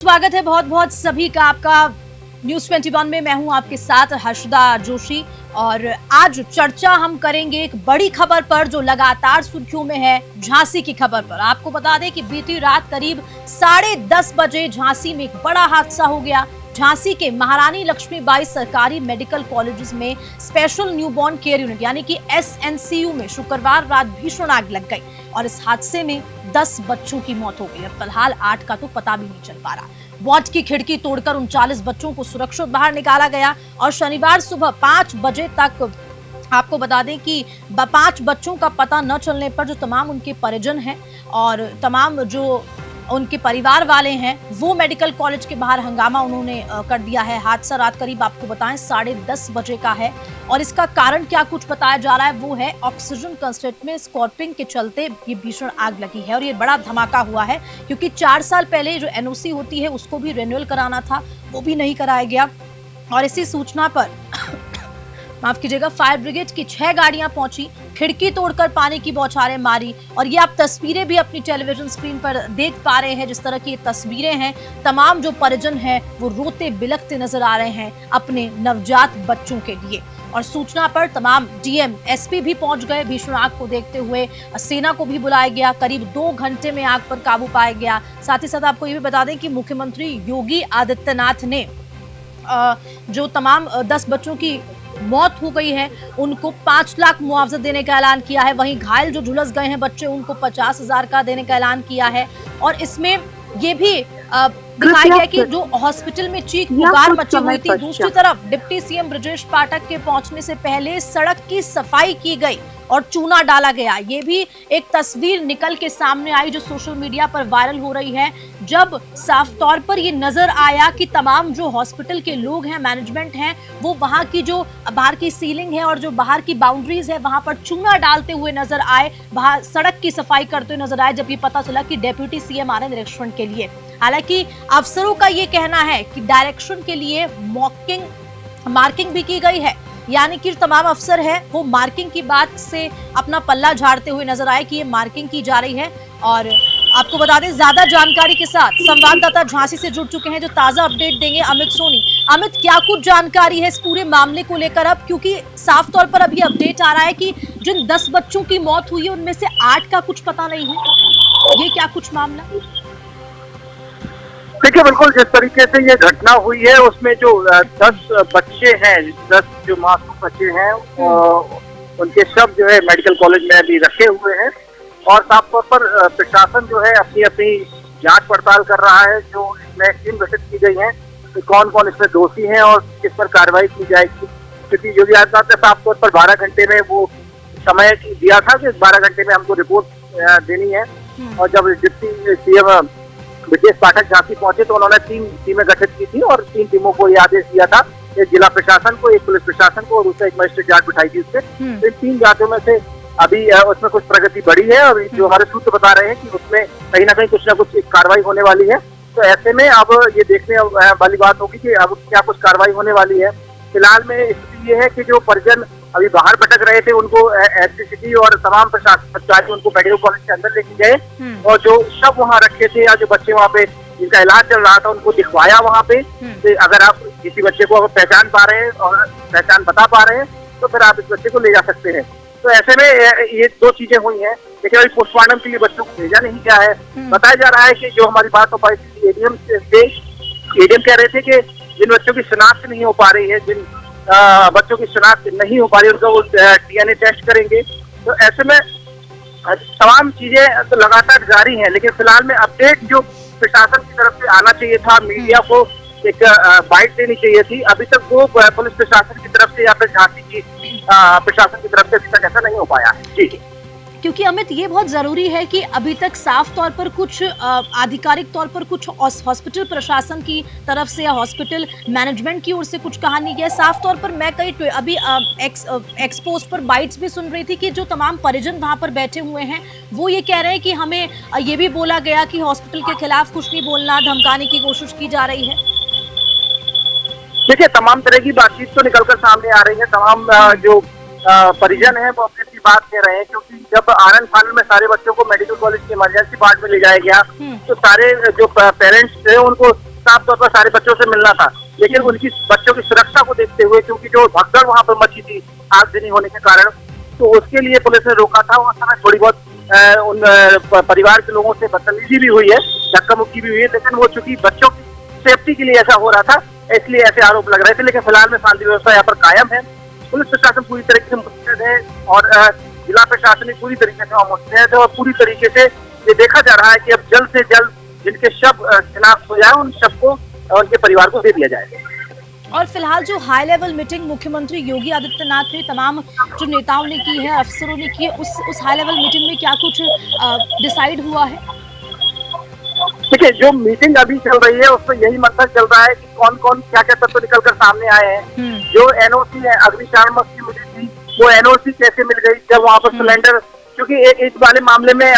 स्वागत है बहुत बहुत सभी का आपका न्यूज 21 में। मैं हूं आपके साथ हर्षदा जोशी और आज चर्चा हम करेंगे एक बड़ी खबर पर जो लगातार सुर्खियों में है, झांसी की खबर पर। आपको बता दें कि बीती रात करीब 10:30 बजे झांसी में एक बड़ा हादसा हो गया। झांसी के महारानी लक्ष्मीबाई सरकारी मेडिकल कॉलेज में स्पेशल न्यूबॉर्न केयर यूनिट यानी कि SNCU में शुक्रवार रात भीषण आग लग गई और इस हादसे में 10 बच्चों की मौत हो गई है। फिलहाल 8 का तो पता भी नहीं चल पा रहा। वार्ड की खिड़की तोड़कर 39 बच्चों को सुरक्षित बाहर निकाला गया और शनिवार सुबह 5 बजे तक आपको बता दें कि 5 बच्चों का पता न चलने पर जो तमाम उनके परिजन हैं और तमाम जो उनके परिवार वाले हैं वो मेडिकल कॉलेज के बाहर हंगामा उन्होंने कर दिया है। हादसा रात करीब आपको बताएं 10:30 बजे का है और इसका कारण क्या कुछ बताया जा रहा है वो है ऑक्सीजन कंसंट्रेट में स्कॉर्पिंग के चलते ये भीषण आग लगी है और ये बड़ा धमाका हुआ है क्योंकि 4 साल पहले जो NOC होती है उसको भी रिन्यूअल कराना था, वो भी नहीं कराया गया और इसी सूचना पर माफ कीजिएगा फायर ब्रिगेड की 6 गाड़ियां पहुंची, खिड़की तोड़कर पानी की बौछारें मारी और ये आप तस्वीरें भी अपनी टेलीविजन स्क्रीन पर देख पा रहे हैं। जिस तरह की तस्वीरें हैं, तमाम जो परिजन हैं वो रोते बिलखते नजर आ रहे हैं अपने नवजात बच्चों के लिए और सूचना पर तमाम DM SP भी पहुंच गए। भीषण आग को देखते हुए सेना को भी बुलाया गया। करीब 2 घंटे में आग पर काबू पाया गया। साथ ही साथ आपको ये भी बता दें कि मुख्यमंत्री योगी आदित्यनाथ ने जो तमाम 10 बच्चों की मौत हो गई है उनको 5 लाख मुआवजा देने का ऐलान किया है। वहीं घायल जो झुलस गए हैं बच्चे उनको 50,000 का देने का ऐलान किया है और इसमें ये भी दिखाया गया कि जो हॉस्पिटल में चीख पुकार मची हुई थी, दूसरी तरफ डिप्टी CM ब्रजेश पाठक के पहुंचने से पहले सड़क की सफाई की गई और चूना डाला गया। ये भी एक तस्वीर निकल के सामने आई जो सोशल मीडिया पर वायरल हो रही है, जब साफ तौर पर ये नजर आया कि तमाम जो हॉस्पिटल के लोग हैं, मैनेजमेंट हैं, वो वहां की जो बाहर की सीलिंग है और जो बाहर की बाउंड्रीज है वहां पर चूना डालते हुए नजर आए, बाहर सड़क की सफाई करते हुए नजर आए। जब ये पता चला कि डेप्यूटी CM आ रहे निरीक्षण के लिए, हालांकि अफसरों का ये कहना है कि डायरेक्शन के लिए मार्किंग भी की गई है, यानी कि तमाम अफसर है वो मार्किंग की बात से अपना पल्ला झाड़ते हुए नजर आए कि ये मार्किंग की जा रही है। और आपको बता दें ज्यादा जानकारी के साथ संवाददाता झांसी से जुड़ चुके हैं जो ताजा अपडेट देंगे अमित सोनी। अमित, क्या कुछ जानकारी है इस पूरे मामले को लेकर अब, क्योंकि साफ तौर पर अभी अपडेट आ रहा है कि जिन 10 बच्चों की मौत हुई है उनमें से 8 का कुछ पता नहीं है, ये क्या कुछ मामला? देखिए, बिल्कुल जिस तरीके से ये घटना हुई है उसमें जो 10 बच्चे हैं, 10 जो मासूम बच्चे हैं उनके शव जो है मेडिकल कॉलेज में अभी रखे हुए हैं और साफ तौर पर प्रशासन जो है अपनी अपनी जांच पड़ताल कर रहा है। जो इसमें टीम गठित की गई है कि कौन कौन इसमें दोषी हैं और किस पर कार्रवाई की जाएगी, क्योंकि योगी आदित्यनाथ ने साफ तौर पर 12 घंटे में वो समय दिया था कि 12 घंटे में हमको रिपोर्ट देनी है। और जब डिप्टी CM ब्रजेश पाठक झांसी पहुंचे तो उन्होंने 3 टीमें गठित की थी और 3 टीमों को ये आदेश दिया था, एक जिला प्रशासन को, एक पुलिस प्रशासन को और दूसरा एक मजिस्ट्रेट जांच बिठाई थी उससे। तो इन 3 जांचों में से अभी उसमें कुछ प्रगति बढ़ी है और जो हमारे सूत्र बता रहे हैं कि उसमें कहीं ना कहीं कुछ ना कुछ कार्रवाई होने वाली है। तो ऐसे में अब ये देखने वाली बात होगी कि अब क्या कुछ कार्रवाई होने वाली है। फिलहाल में स्थिति ये है कि जो परिजन अभी बाहर भटक रहे थे उनको SCCT और तमाम प्रशासन अधिकारी उनको मेडिकल कॉलेज के अंदर लेके गए और जो शव वहाँ रखे थे या जो बच्चे वहाँ पे जिनका इलाज चल रहा था उनको दिखवाया वहाँ पे। तो अगर आप किसी बच्चे को पहचान पा रहे हैं और पहचान बता पा रहे हैं तो फिर आप इस बच्चे को ले जा सकते हैं। तो ऐसे में ये 2 चीजें हुई हैं, लेकिन अभी पोस्टमार्टम के लिए बच्चों को भेजा नहीं गया है। बताया जा रहा है कि जो हमारी बात हो पाई थी ADM कह रहे थे कि जिन बच्चों की शिनाख्त नहीं हो पा रही है, जिन बच्चों की शिनाख्त नहीं हो पा रही उनका वो DNA टेस्ट करेंगे। तो ऐसे में तमाम चीजें तो लगातार जारी हैं, लेकिन फिलहाल में अपडेट जो प्रशासन की तरफ से आना चाहिए था, मीडिया को एक बाइट देनी चाहिए थी, अभी तक वो पुलिस प्रशासन की तरफ से या फिर झांसी की प्रशासन की तरफ से अभी तक ऐसा नहीं हो पाया है। जी, क्योंकि अमित ये बहुत जरूरी है कि अभी तक साफ तौर पर कुछ आधिकारिक तौर पर कुछ हॉस्पिटल प्रशासन की तरफ से या हॉस्पिटल मैनेजमेंट की ओर से कुछ कहा नहीं गया। साफ तौर पर मैं कई अभी एक्सपोस्ट पर बाइट्स भी सुन रही थी कि जो तमाम परिजन वहां पर बैठे हुए हैं वो ये कह रहे हैं कि हमें ये भी बोला गया कि हॉस्पिटल के खिलाफ कुछ नहीं बोलना, धमकाने की कोशिश की जा रही है। देखिए, तमाम तरह की बातचीत तो निकलकर सामने आ रही है। तमाम जो परिजन है वो अपनी बात कह रहे हैं, क्योंकि जब आनंद फानंद में सारे बच्चों को मेडिकल कॉलेज के इमरजेंसी वार्ड में ले जाया गया तो सारे जो पेरेंट्स थे उनको साफ तौर पर सारे बच्चों से मिलना था, लेकिन उनकी बच्चों की सुरक्षा को देखते हुए, क्योंकि जो भगदड़ वहां पर मची थी आगजनी होने के कारण, तो उसके लिए पुलिस ने रोका था। उस समय थोड़ी बहुत उन परिवार के लोगों से बदतमीजी भी हुई है, धक्का मुक्की भी हुई है, लेकिन वो चूंकि बच्चों की सेफ्टी के लिए ऐसा हो रहा था, इसलिए ऐसे आरोप लग रहे थे। लेकिन फिलहाल में शांति व्यवस्था यहाँ पर कायम है, पुलिस प्रशासन पूरी तरीके से मुस्तैद है और जिला प्रशासन भी पूरी तरीके से मुस्तैद है और पूरी तरीके से ये देखा जा रहा है कि अब जल्द से जल्द जिनके शव शिनाख्त हो जाए, उन शव को उनके परिवार को दे दिया जाए। और फिलहाल जो हाई लेवल मीटिंग मुख्यमंत्री योगी आदित्यनाथ ने तमाम जो नेताओं ने की है, अफसरों ने की है, उस हाई लेवल मीटिंग में क्या कुछ डिसाइड हुआ है? देखिए, जो मीटिंग अभी चल रही है उसमें यही मंथन चल रहा है कि कौन कौन क्या क्या तत्व निकल कर सामने आए हैं। जो एनओसी है अग्निशामक की मिली थी, वो एनओसी कैसे मिल गई जब वहाँ पर सिलेंडर, क्योंकि एक वाले मामले में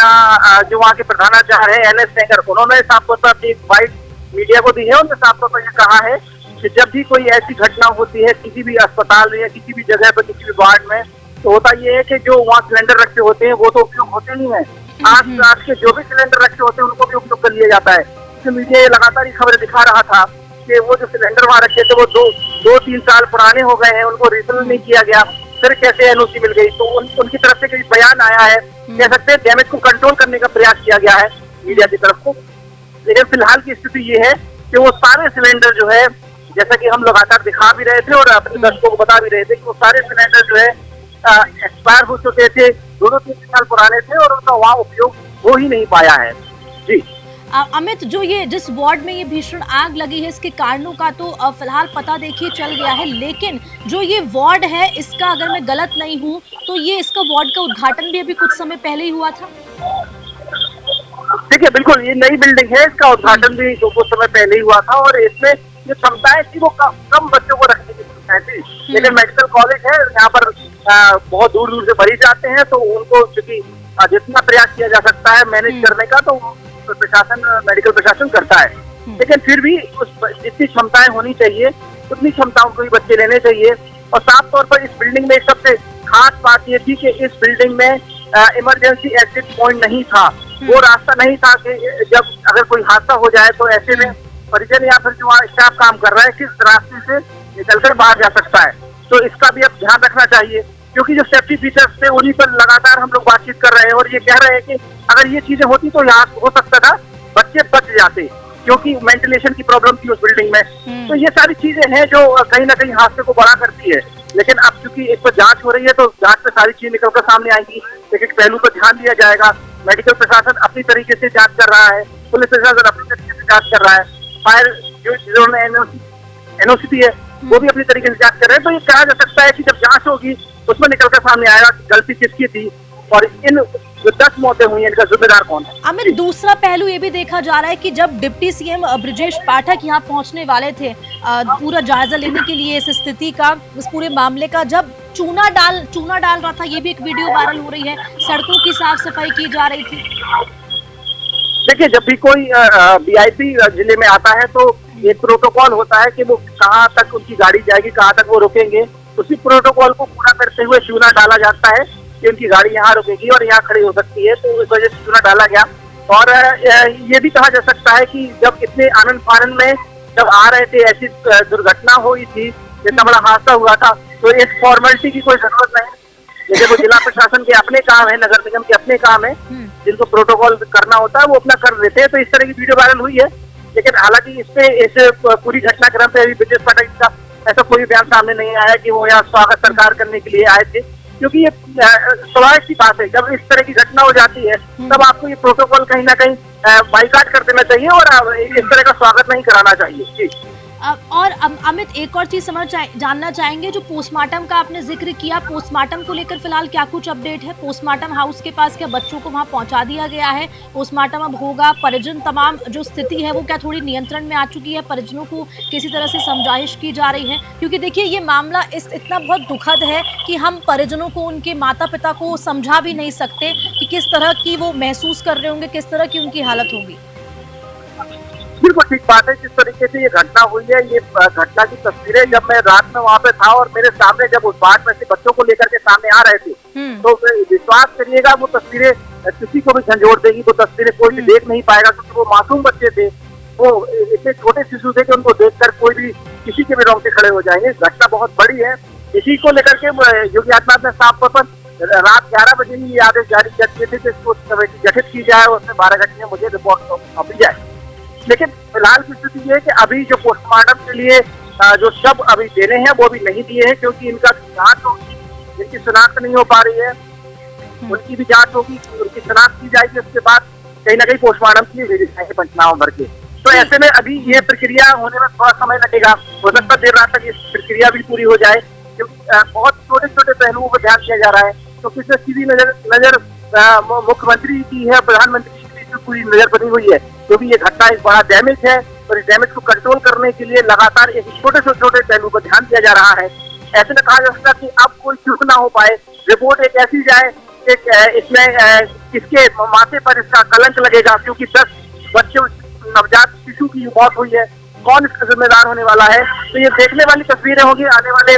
जो वहाँ के प्रधानाचार्य है NS सेंगर, उन्होंने साफ तौर पर एक बाइट मीडिया को दी है। उन्होंने साफ तौर पर यह कहा है कि जब भी कोई ऐसी घटना होती है किसी भी अस्पताल में या किसी भी जगह पर, किसी भी वार्ड में, तो होता ये है कि जो वहाँ सिलेंडर रखे होते हैं वो तो उपयोग होते नहीं है, आस के जो भी सिलेंडर रखे होते हैं उनको भी उपयोग कर लिया जाता है। तो मीडिया ये लगातार ये खबरें दिखा रहा था कि वो जो सिलेंडर वहाँ रखे थे वो दो तीन साल पुराने हो गए हैं, उनको रिफिल नहीं किया गया, फिर कैसे एनओसी मिल गई। तो उनकी तरफ से कोई बयान आया है, कह सकते हैं डैमेज को कंट्रोल करने का प्रयास किया गया है मीडिया की तरफ को। लेकिन फिलहाल की स्थिति ये है कि वो सारे सिलेंडर जो है, जैसा कि हम लगातार दिखा भी रहे थे और अपने दर्शकों को बता भी रहे थे कि वो सारे सिलेंडर जो है एक्सपायर हो चुके थे, 2-3 साल पुराने थे और उनका वहाँ उपयोग हो ही नहीं पाया है। जी अमित, जो ये जिस वार्ड में ये भीषण आग लगी है, इसके कारणों का तो फिलहाल पता देखिए चल गया है, लेकिन जो ये वार्ड है इसका, अगर मैं गलत नहीं हूँ तो ये इसका वार्ड का उद्घाटन भी अभी कुछ समय पहले ही हुआ था। देखिए, बिल्कुल ये नई बिल्डिंग है, इसका उद्घाटन भी कुछ समय पहले ही हुआ था और इसमें जो क्षमताएं थी वो कम बच्चों को रखने की क्षमताएं थी। लेकिन मेडिकल कॉलेज है, यहाँ पर बहुत दूर दूर से मरीज जाते हैं, तो उनको चूंकि जितना प्रयास किया जा सकता है मैनेज करने का, तो प्रशासन, मेडिकल प्रशासन करता है। लेकिन फिर भी जितनी क्षमताएं होनी चाहिए उतनी क्षमताओं को भी बच्चे लेने चाहिए। और साफ तौर पर इस बिल्डिंग में सबसे खास बात ये थी कि इस बिल्डिंग में इमरजेंसी एग्जिट पॉइंट नहीं था, वो रास्ता नहीं था कि जब अगर कोई हादसा हो जाए तो ऐसे में परिजन या फिर जो वहाँ स्टाफ काम कर रहा है किस रास्ते से निकलकर बाहर जा सकता है। तो इसका भी अब ध्यान रखना चाहिए, क्योंकि जो सेफ्टी फीचर्स थे उन्हीं पर लगातार हम लोग बातचीत कर रहे हैं और ये कह रहे हैं कि अगर ये चीजें होती तो यहाँ हो सकता था बच्चे बच जाते, क्योंकि वेंटिलेशन की प्रॉब्लम थी उस बिल्डिंग में। तो ये सारी चीजें हैं जो कहीं ना कहीं हादसे को बड़ा करती है। लेकिन अब चूंकि इस पर जांच हो रही है तो जांच में सारी चीजें निकलकर सामने आएंगी, एक एक पहलू पर ध्यान दिया जाएगा। मेडिकल प्रशासन अपनी तरीके से जांच कर रहा है, पुलिस प्रशासन अपनी तरीके से जांच कर रहा है, फायर जो जिन्होंने एनओसी दी है वो भी अपनी तरीके से जांच कर रहे हैं। तो ये कहा जा सकता है कि जब जांच होगी उसमें निकलकर सामने आएगा कि गलती किसकी थी और इन जो 10 मौतें हुई हैं इनका जिम्मेदार कौन है। अमित, दूसरा पहलू ये भी देखा जा रहा है कि जब डिप्टी सीएम ब्रजेश पाठक यहाँ पहुँचने वाले थे पूरा जायजा लेने के लिए इस स्थिति का, इस पूरे मामले का, जब चूना डाल रहा था, ये भी एक वीडियो वायरल हो रही है, सड़कों की साफ सफाई की जा रही थी। देखिए, जब भी कोई वीआईपी जिले में आता है तो एक प्रोटोकॉल होता है कि वो कहाँ तक उनकी गाड़ी जाएगी, कहाँ तक वो रुकेंगे। उसी प्रोटोकॉल को पूरा करते हुए चूना डाला जाता है कि उनकी गाड़ी यहाँ रुकेगी और यहाँ खड़ी हो सकती है, तो इस वजह से चूना डाला गया। और ये भी कहा जा सकता है कि जब इतने आनंद फानंद में जब आ रहे थे, ऐसी दुर्घटना हुई थी, इतना बड़ा हादसा हुआ था, तो इस फॉर्मेलिटी की कोई जरूरत नहीं। जैसे वो जिला प्रशासन के अपने काम है, नगर निगम के अपने काम है, जिनको प्रोटोकॉल करना होता है वो अपना कर देते हैं। तो इस तरह की वीडियो वायरल हुई है, लेकिन हालांकि इस पूरी घटनाक्रम पे अभी ब्रजेश पाठक का ऐसा कोई बयान सामने नहीं आया कि वो यहाँ स्वागत सरकार करने के लिए आए थे, क्योंकि ये स्वाभाविक सी बात है, जब इस तरह की घटना हो जाती है तब आपको ये प्रोटोकॉल कहीं ना कहीं बाइकाट कर देना चाहिए और इस तरह का स्वागत नहीं कराना चाहिए। जी। और अमित, एक और चीज जानना चाहेंगे, जो पोस्टमार्टम का आपने जिक्र किया, पोस्टमार्टम को लेकर फिलहाल क्या कुछ अपडेट है? पोस्टमार्टम हाउस के पास क्या बच्चों को वहां पहुंचा दिया गया है? पोस्टमार्टम अब होगा, परिजन, तमाम जो स्थिति है वो क्या थोड़ी नियंत्रण में आ चुकी है? परिजनों को किसी तरह से समझाइश की जा रही है? क्योंकि देखिए, ये मामला इतना बहुत दुखद है कि हम परिजनों को, उनके माता पिता को समझा भी नहीं सकते कि किस तरह की वो महसूस कर रहे होंगे, किस तरह की उनकी हालत होगी। बिल्कुल ठीक बात है, जिस तरीके से ये घटना हुई है, ये घटना की तस्वीरें जब मैं रात में वहाँ पे था और मेरे सामने जब उस वार्ड में से बच्चों को लेकर के सामने आ रहे थे, तो विश्वास करिएगा वो तस्वीरें किसी को भी झंझोड़ देगी, वो तस्वीरें कोई भी देख नहीं पाएगा, क्योंकि वो मासूम बच्चे थे। वो इतने छोटे शिशु थे कि उनको देखकर कोई भी किसी के भी रोंगटे खड़े हो जाएंगे। घटना बहुत बड़ी है। इसी को लेकर के योगी आदित्यनाथ ने साफ तौर पर रात 11 बजे ही आदेश जारी कर दिए थे कि इसको कमेटी गठित की जाए, उसमें 12 घंटे में मुझे रिपोर्ट सौंपी जाए। लेकिन फिलहाल की स्थिति ये है कि अभी जो पोस्टमार्टम के लिए जो शव अभी देने हैं वो भी नहीं दिए हैं, क्योंकि इनका जांच होगी, इनकी शिनाख्त नहीं हो पा रही है, उनकी भी जांच होगी, उनकी शिनाख्त की जाएगी, उसके बाद कहीं ना कहीं पोस्टमार्टम के लिए भेजे जाएंगे पंचनामा भर के। तो ऐसे में अभी ये प्रक्रिया होने में थोड़ा समय लगेगा, हो सकता है देर रात तक ये प्रक्रिया भी पूरी हो जाए, क्योंकि बहुत छोटे छोटे पहलुओं पर ध्यान दिया जा रहा है। तो किसी सीधी नजर मुख्यमंत्री की है, प्रधानमंत्री की पूरी नजर बनी हुई है, क्योंकि ये घटना एक बड़ा डैमेज है और इस डैमेज को कंट्रोल करने के लिए लगातार एक छोटे से छोटे पहलू पर ध्यान दिया जा रहा है। ऐसे में कहा जा सकता है कि अब कोई चूक ना हो पाए, रिपोर्ट एक ऐसी जाए कि इसमें किसके माथे पर इसका कलंक लगेगा, क्योंकि 10 बच्चों नवजात शिशु की मौत हुई है, कौन इसका जिम्मेदार होने वाला है। तो ये देखने वाली तस्वीरें होंगी, आने वाले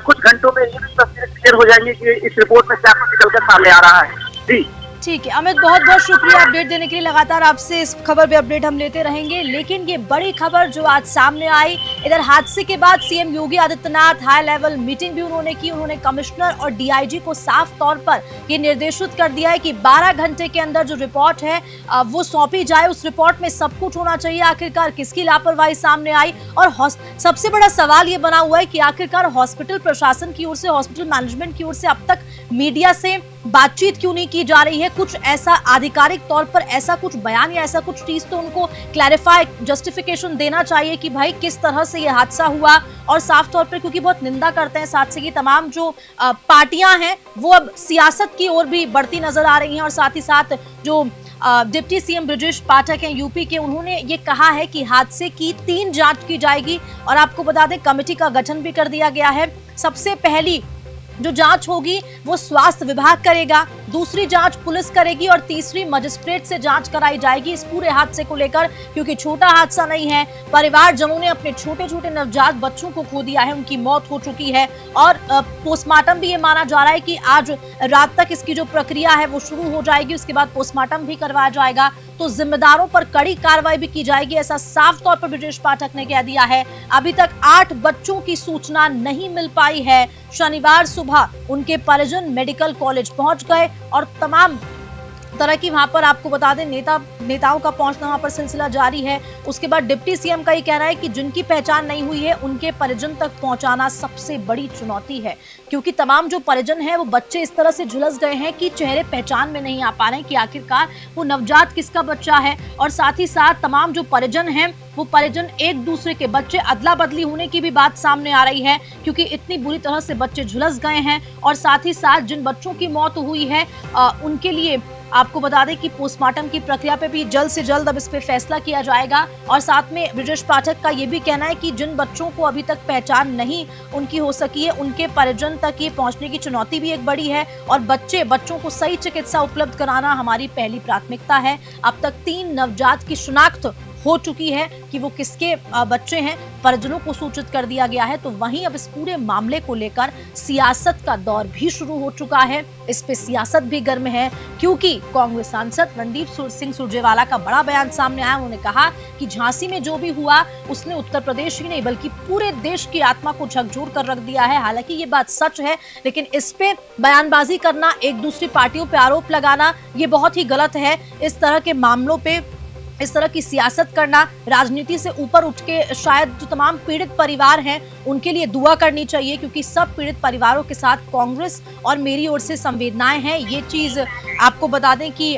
कुछ घंटों में ये भी तस्वीरें क्लियर हो जाएंगी कि इस रिपोर्ट में क्या कुछ निकल कर सामने आ रहा है। जी ठीक है अमित, बहुत बहुत शुक्रिया अपडेट देने के लिए। लगातार आपसे इस खबर पे अपडेट हम लेते रहेंगे। लेकिन ये बड़ी खबर जो आज सामने आई, इधर हादसे के बाद CM Yogi Adityanath high level meeting भी उन्होंने की। उन्होंने कमिश्नर और डीआईजी को साफ तौर पर ये निर्देशित कर दिया है कि 12 घंटे के अंदर जो रिपोर्ट है वो सौंपी जाए। उस रिपोर्ट में सब कुछ होना चाहिए, आखिरकार किसकी लापरवाही सामने आई। और सबसे बड़ा सवाल ये बना हुआ है कि आखिरकार हॉस्पिटल प्रशासन की ओर से, हॉस्पिटल मैनेजमेंट की ओर से अब तक मीडिया से बातचीत क्यों नहीं की जा रही है। कुछ ऐसा आधिकारिक तौर पर ऐसा कुछ बयान या ऐसा कुछ चीज तो उनको क्लैरिफाई, जस्टिफिकेशन देना चाहिए कि भाई किस तरह से ये हादसा हुआ। और साफ तौर पर क्योंकि बहुत निंदा करते हैं इस हादसे की तमाम जो पार्टियां हैं, वो अब सियासत की ओर भी बढ़ती नजर आ रही हैं। और साथ ही साथ जो डिप्टी सीएम ब्रजेश पाठक हैं यूपी के, उन्होंने ये कहा है कि हादसे की 3 जांच की जाएगी। और आपको बता दें कमेटी का गठन भी कर दिया गया है। सबसे पहली जो जांच होगी वो स्वास्थ्य विभाग करेगा, दूसरी जांच पुलिस करेगी और तीसरी मजिस्ट्रेट से जांच कराई जाएगी इस पूरे हादसे को लेकर, क्योंकि छोटा हादसा नहीं है। परिवारजनों ने अपने छोटे छोटे नवजात बच्चों को खो दिया है, उनकी मौत हो चुकी है। और पोस्टमार्टम भी ये माना जा रहा है कि आज रात तक इसकी जो प्रक्रिया है वो शुरू हो जाएगी, उसके बाद पोस्टमार्टम भी करवाया जाएगा। तो जिम्मेदारों पर कड़ी कार्रवाई भी की जाएगी, ऐसा साफ तौर पर ब्रजेश पाठक ने कह दिया है। अभी तक 8 बच्चों की सूचना नहीं मिल पाई है। शनिवार सुबह उनके परिजन मेडिकल कॉलेज पहुंच गए और तमाम तरह की वहां पर, आपको बता दें, नेताओं का पहुंचना वहां पर सिलसिला जारी है। उसके बाद डिप्टी सीएम का ये कहना है कि जिनकी पहचान नहीं हुई है उनके परिजन तक पहुंचाना सबसे बड़ी चुनौती है, क्योंकि तमाम जो परिजन हैं वो बच्चे इस तरह से झुलस गए हैं कि चेहरे पहचान में नहीं आ पा रहे हैं कि आखिरकार वो नवजात किसका बच्चा है। और साथ ही साथ तमाम जो परिजन हैं वो परिजन एक दूसरे के बच्चे अदला बदली होने की भी बात सामने आ रही है, क्योंकि इतनी बुरी तरह से बच्चे झुलस गए हैं। और साथ ही साथ जिन बच्चों की मौत हुई है उनके लिए आपको बता दें कि पोस्टमार्टम की प्रक्रिया पे भी जल्द से जल्द अब इस पे फैसला किया जाएगा। और साथ में ब्रजेश पाठक का ये भी कहना है कि जिन बच्चों को अभी तक पहचान नहीं उनकी हो सकी है, उनके परिजन तक ये पहुंचने की चुनौती भी एक बड़ी है। और बच्चों को सही चिकित्सा उपलब्ध कराना हमारी पहली प्राथमिकता है। अब तक 3 नवजात की शिनाख्त हो चुकी है कि वो किसके बच्चे हैं, परिजनों को सूचित कर दिया गया है। तो वहीं अब इस पूरे मामले को लेकर सियासत का दौर भी शुरू हो चुका है। इस पे सियासत भी गर्म है, क्योंकि कांग्रेस सांसद रणदीप सिंह सुरजेवाला का बड़ा बयान सामने आया। उन्होंने कहा कि झांसी में जो भी हुआ उसने उत्तर प्रदेश ही नहीं बल्कि पूरे देश की आत्मा को झकझोर कर रख दिया है। हालांकि ये बात सच है, लेकिन इस पे बयानबाजी करना, एक दूसरी पार्टियों पे आरोप लगाना, ये बहुत ही गलत है। इस तरह के मामलों पे इस तरह की सियासत करना, राजनीति से ऊपर उठ के शायद जो तमाम पीड़ित परिवार हैं उनके लिए दुआ करनी चाहिए, क्योंकि सब पीड़ित परिवारों के साथ कांग्रेस और मेरी ओर से संवेदनाएं हैं। ये चीज आपको बता दें कि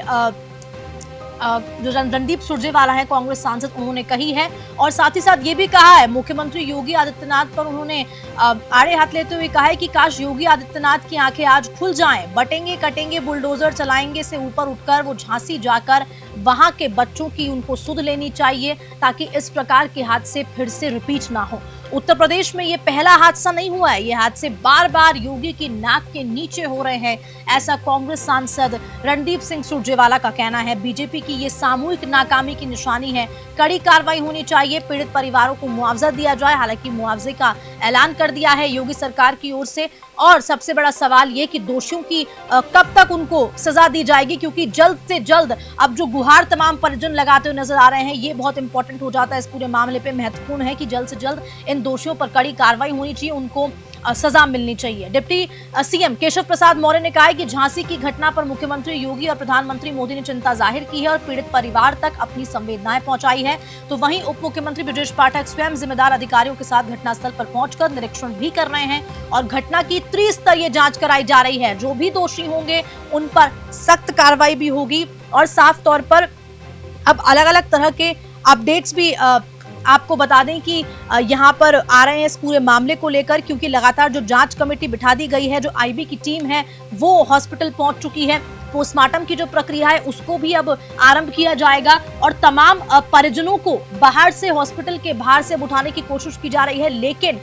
जो रणदीप सुरजेवाला है कांग्रेस सांसद, उन्होंने कही है। और साथ ही साथ ये भी कहा है, मुख्यमंत्री योगी आदित्यनाथ पर उन्होंने आड़े हाथ लेते हुए कहा है कि काश योगी आदित्यनाथ की आंखें आज खुल जाएं, बटेंगे कटेंगे बुलडोजर चलाएंगे से ऊपर उठकर वो झांसी जाकर वहां के बच्चों की उनको सुध लेनी चाहिए, ताकि इस प्रकार के हादसे फिर से रिपीट ना हो। उत्तर प्रदेश में ये पहला हादसा नहीं हुआ है, ये हादसे बार बार योगी की नाक के नीचे हो रहे हैं, ऐसा कांग्रेस सांसद रणदीप सिंह सुरजेवाला का कहना है। बीजेपी की ये सामूहिक नाकामी की निशानी है, कड़ी कार्रवाई होनी चाहिए, पीड़ित परिवारों को मुआवजा दिया जाए। हालांकि मुआवजे का ऐलान कर दिया है योगी सरकार की ओर से। और सबसे बड़ा सवाल ये कि दोषियों की कब तक उनको सजा दी जाएगी, क्योंकि जल्द से जल्द अब जो गुहार तमाम परिजन लगाते हुए नजर आ रहे हैं, ये बहुत इंपॉर्टेंट हो जाता है इस पूरे मामले पे। महत्वपूर्ण है कि जल्द से जल्द इन दोषियों पर कड़ी कार्रवाई होनी चाहिए, उनको सजा मिलनी चाहिए। डिप्टी सीएम केशव प्रसाद मौर्य ने कहा है कि झांसी की घटना पर मुख्यमंत्री योगी और प्रधानमंत्री मोदी ने चिंता जाहिर की है और पीड़ित परिवार तक अपनी संवेदनाएं पहुंचाई है। तो वहीं उप मुख्यमंत्री ब्रजेश पाठक स्वयं जिम्मेदार अधिकारियों के साथ घटनास्थल पर पहुंचकर निरीक्षण भी कर रहे हैं और घटना की त्रिस्तरीय जांच कराई जा रही है। जो भी दोषी होंगे उन पर सख्त कार्रवाई भी होगी। और साफ तौर पर अब अलग अलग तरह के अपडेट्स भी आपको बता दें कि यहाँ पर आ रहे हैं इस पूरे मामले को लेकर, क्योंकि लगातार जो जांच कमेटी बिठा दी गई है, जो आईबी की टीम है वो हॉस्पिटल पहुंच चुकी है। पोस्टमार्टम की जो प्रक्रिया है उसको भी अब आरंभ किया जाएगा और तमाम परिजनों को बाहर से, हॉस्पिटल के बाहर से उठाने की कोशिश की जा रही है। लेकिन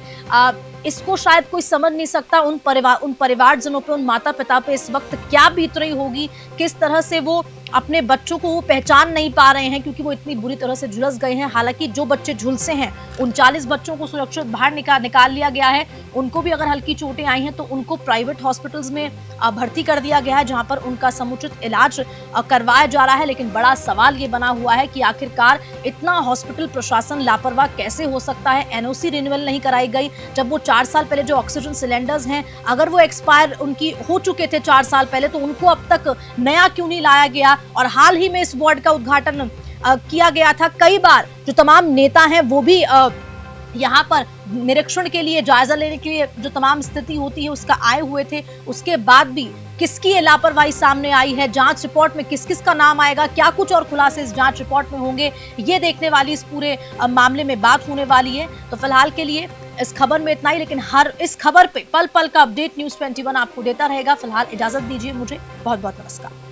इसको शायद कोई समझ नहीं सकता उन परिवारजनों पे, उन माता पिता पे इस वक्त क्या बीत रही होगी, किस तरह से वो अपने बच्चों को वो पहचान नहीं पा रहे हैं, क्योंकि वो इतनी बुरी तरह से झुलस गए हैं। हालांकि जो बच्चे झुलसे हैं 39 बच्चों को सुरक्षित बाहर निकाल लिया गया है। उनको भी अगर हल्की चोटें आई हैं तो उनको प्राइवेट हॉस्पिटल्स में भर्ती कर दिया गया है, जहां पर उनका समुचित इलाज करवाया जा रहा है। लेकिन बड़ा सवाल ये बना हुआ है कि आखिरकार इतना हॉस्पिटल प्रशासन लापरवाह कैसे हो सकता है। एनओसी रिन्यूअल नहीं कराई गई, जब वो 4 साल पहले जो ऑक्सीजन सिलेंडर्स हैं अगर वो एक्सपायर उनकी हो चुके थे 4 साल पहले, तो उनको अब तक नया क्यों नहीं लाया गया। और हाल ही में इस वार्ड का उद्घाटन किया गया था। कई बार जो तमाम नेता हैं वो भी यहाँ पर निरीक्षण के लिए, जायजा लेने के लिए जो तमाम स्थिति होती है उसका आए हुए थे। उसके बाद भी किसकी ये लापरवाही सामने आई है, जांच रिपोर्ट में किस किस का नाम आएगा, क्या कुछ और खुलासे इस जांच रिपोर्ट में होंगे, ये देखने वाली इस पूरे मामले में बात होने वाली है। तो फिलहाल के लिए इस खबर में इतना ही, लेकिन हर इस खबर पे पल पल का अपडेट न्यूज़ 21 आपको देता रहेगा। फिलहाल इजाजत दीजिए मुझे, बहुत बहुत नमस्कार।